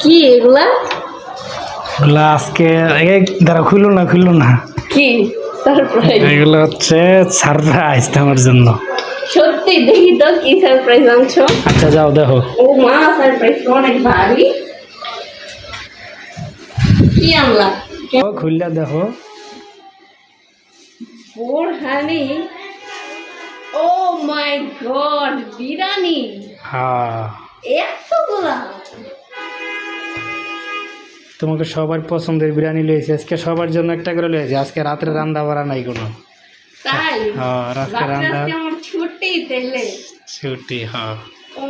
কি এগুলা? এগুলা আজকে দাঁড়া, খুললো না কি সারপ্রাইজ? এগুলো হচ্ছে সারপ্রাইজ তোমার জন্য। সত্যি? দেখি তো কি সারপ্রাইজ আনছো। আচ্ছা যাও দেখো। ও মা, সারপ্রাইজ অনেক ভারী। কি আনলা? খুললে দেখো। বোরহানি। ও মাই গড, বিরিয়ানি। হ্যাঁ, এতগুলা? তোমাকে সবার পছন্দের বিরিয়ানি লয়েছি আজকে, সবার জন্য একটা করে লয়েছি। আজকে রাত্রে রান্না বাড়া নাই কোনো। তাই? হ্যাঁ, রাত্রে রান্না আমার ছুটি তাইলে। ছুটি। হ্যাঁ, ও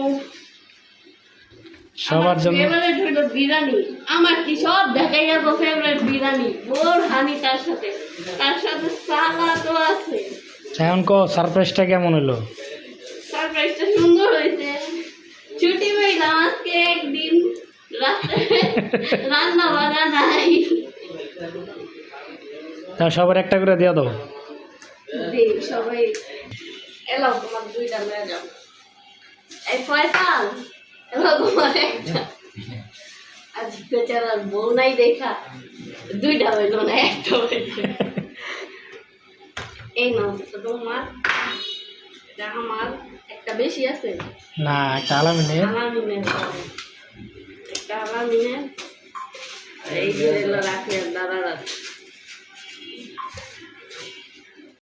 সবার জন্য। ফেভারিট হলো বিরিয়ানি। আমার কি সব দেখাই যাবো ফেভারিট বিরিয়ানি। বোরহানি, তার সাথে সালাদও আছে। এখন কো সারপ্রাইজটা কেমন হলো? সারপ্রাইজটা সুন্দর হয়েছে। ছুটি পাইলাম আজকে একদিন, রাতে রান্না বান্না নাই। তা সবার একটা করে দিয়ে দাও। সবাই এলো, তোমার দুইটা লয়ে যাও। এই ফয়সাল, এলো তোমার একটা। আজ বেচারার বউ নাই দেখা দুইটা হইল না, একটা হইল। এই নাও তোমার, এটা আমার। একটা বেশি আছে না, একটা আলামিনের। আলামিনের, একটা আলামিনের। এই যে রাখি দাদা রাখি।